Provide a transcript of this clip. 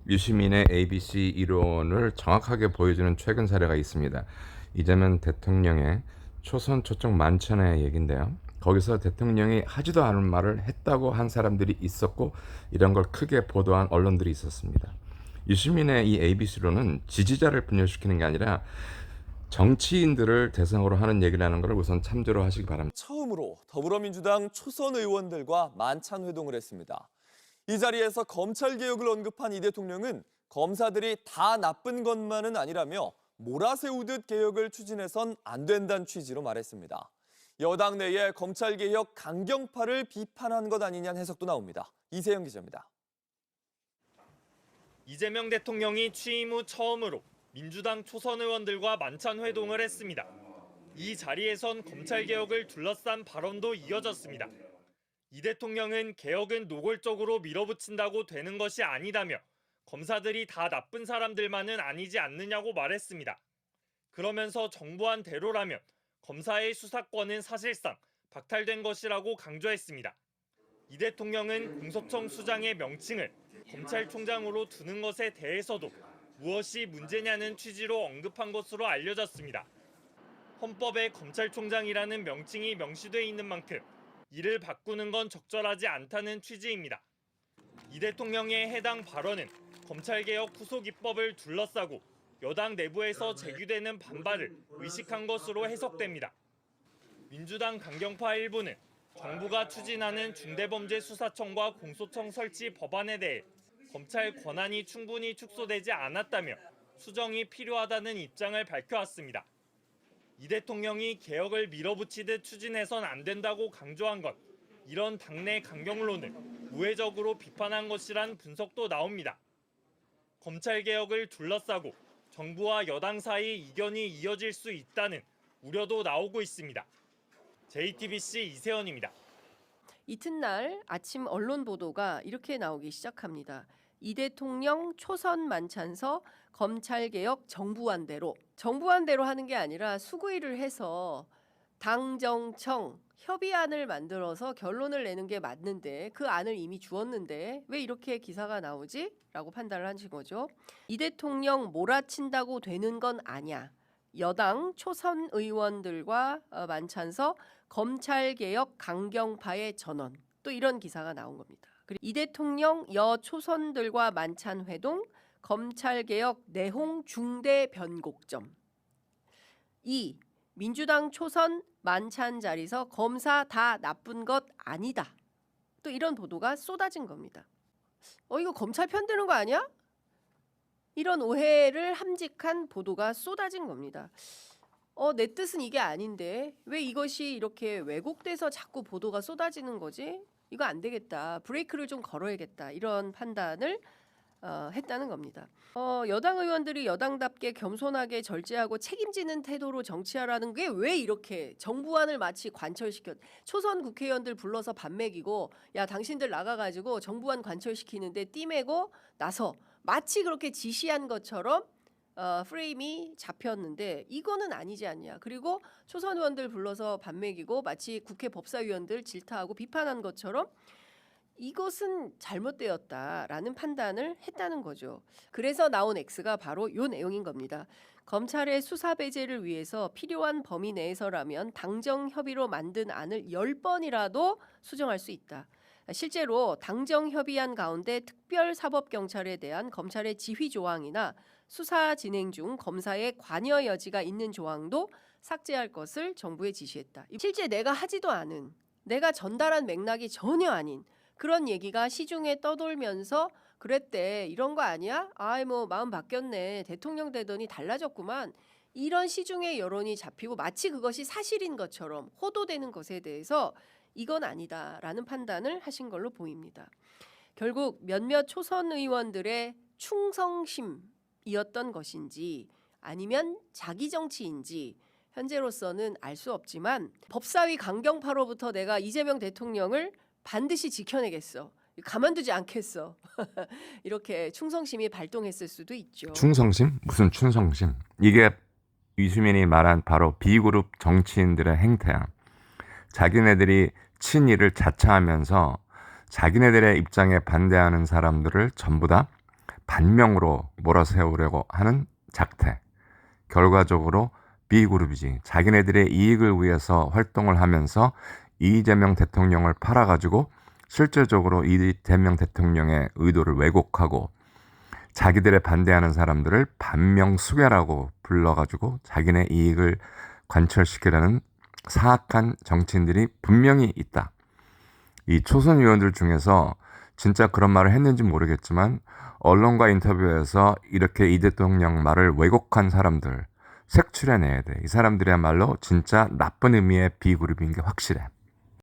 유시민의 ABC 이론을 정확하게 보여주는 최근 사례가 있습니다. 이재명 대통령의 초선 초청 만찬의 얘긴데요. 거기서 대통령이 하지도 않은 말을 했다고 한 사람들이 있었고 이런 걸 크게 보도한 언론들이 있었습니다. 유시민의 이 ABC로는 지지자를 분열시키는 게 아니라 정치인들을 대상으로 하는 얘기라는 걸 우선 참조로 하시기 바랍니다. 처음으로 더불어민주당 초선 의원들과 만찬 회동을 했습니다. 이 자리에서 검찰개혁을 언급한 이 대통령은 검사들이 다 나쁜 것만은 아니라며 몰아세우듯 개혁을 추진해선 안 된다는 취지로 말했습니다. 여당 내에 검찰개혁 강경파를 비판한 것 아니냐는 해석도 나옵니다. 이세영 기자입니다. 이재명 대통령이 취임 후 처음으로 민주당 초선 의원들과 만찬 회동을 했습니다. 이 자리에선 검찰개혁을 둘러싼 발언도 이어졌습니다. 이 대통령은 개혁은 노골적으로 밀어붙인다고 되는 것이 아니다며 검사들이 다 나쁜 사람들만은 아니지 않느냐고 말했습니다. 그러면서 정부안 대로라면 검사의 수사권은 사실상 박탈된 것이라고 강조했습니다. 이 대통령은 공소청 수장의 명칭을 검찰총장으로 두는 것에 대해서도 무엇이 문제냐는 취지로 언급한 것으로 알려졌습니다. 헌법에 검찰총장이라는 명칭이 명시돼 있는 만큼 이를 바꾸는 건 적절하지 않다는 취지입니다. 이 대통령의 해당 발언은 검찰개혁 후속 입법을 둘러싸고 여당 내부에서 제기되는 반발을 의식한 것으로 해석됩니다. 민주당 강경파 일부는 정부가 추진하는 중대범죄수사청과 공소청 설치 법안에 대해 검찰 권한이 충분히 축소되지 않았다며 수정이 필요하다는 입장을 밝혀왔습니다. 이 대통령이 개혁을 밀어붙이듯 추진해선 안 된다고 강조한 것, 이런 당내 강경론을 우회적으로 비판한 것이란 분석도 나옵니다. 검찰개혁을 둘러싸고 정부와 여당 사이 이견이 이어질 수 있다는 우려도 나오고 있습니다. JTBC 이세연입니다. 이튿날 아침 언론 보도가 이렇게 나오기 시작합니다. 이 대통령 초선 만찬서 검찰개혁 정부안대로 하는 게 아니라 수구일을 해서 당정청 협의안을 만들어서 결론을 내는 게 맞는데 그 안을 이미 주었는데 왜 이렇게 기사가 나오지? 라고 판단을 하신 거죠. 이 대통령 몰아친다고 되는 건 아니야. 여당 초선 의원들과 만찬서 검찰개혁 강경파의 전원, 또 이런 기사가 나온 겁니다. 그리고 이 대통령 여 초선들과 만찬 회동 검찰개혁 내홍 중대 변곡점. 2. 민주당 초선 만찬 자리에서 검사 다 나쁜 것 아니다. 또 이런 보도가 쏟아진 겁니다. 이거 검찰 편드는 거 아니야? 이런 오해를 함직한 보도가 쏟아진 겁니다. 내 뜻은 이게 아닌데 왜 이것이 이렇게 왜곡돼서 자꾸 보도가 쏟아지는 거지? 이거 안 되겠다. 브레이크를 좀 걸어야겠다. 이런 판단을 했다는 겁니다. 여당 의원들이 여당답게 겸손하게 절제하고 책임지는 태도로 정치하라는 게 왜 이렇게 정부안을 마치 관철시켰 초선 국회의원들 불러서 밥 먹이고 야 당신들 나가가지고 정부안 관철시키는데 띠매고 나서 마치 그렇게 지시한 것처럼 프레임이 잡혔는데 이거는 아니지 않냐. 그리고 초선 의원들 불러서 밥 먹이고 마치 국회 법사위원들 질타하고 비판한 것처럼 이것은 잘못되었다라는 판단을 했다는 거죠. 그래서 나온 X가 바로 이 내용인 겁니다. 검찰의 수사 배제를 위해서 필요한 범위 내에서라면 당정 협의로 만든 안을 10번이라도 수정할 수 있다. 실제로 당정 협의안 가운데 특별사법경찰에 대한 검찰의 지휘 조항이나 수사 진행 중 검사의 관여 여지가 있는 조항도 삭제할 것을 정부에 지시했다. 실제 내가 하지도 않은, 내가 전달한 맥락이 전혀 아닌 그런 얘기가 시중에 떠돌면서 그랬대. 이런 거 아니야? 뭐 마음 바뀌었네. 대통령 되더니 달라졌구만. 이런 시중의 여론이 잡히고 마치 그것이 사실인 것처럼 호도되는 것에 대해서 이건 아니다라는 판단을 하신 걸로 보입니다. 결국 몇몇 초선 의원들의 충성심이었던 것인지 아니면 자기 정치인지 현재로서는 알 수 없지만 법사위 강경파로부터 내가 이재명 대통령을 반드시 지켜내겠어. 가만두지 않겠어. 이렇게 충성심이 발동했을 수도 있죠. 충성심? 무슨 충성심? 이게 유시민이 말한 바로 B그룹 정치인들의 행태야. 자기네들이 친일을 자처하면서 자기네들의 입장에 반대하는 사람들을 전부 다 반명으로 몰아세우려고 하는 작태. 결과적으로 B그룹이지 자기네들의 이익을 위해서 활동을 하면서 이재명 대통령을 팔아가지고 실질적으로 이재명 대통령의 의도를 왜곡하고 자기들의 반대하는 사람들을 반명수괴라고 불러가지고 자기네 이익을 관철시키려는 사악한 정치인들이 분명히 있다. 이 초선 의원들 중에서 진짜 그런 말을 했는지 모르겠지만 언론과 인터뷰에서 이렇게 이 대통령 말을 왜곡한 사람들 색출해내야 돼. 이 사람들이야말로 진짜 나쁜 의미의 B그룹인 게 확실해.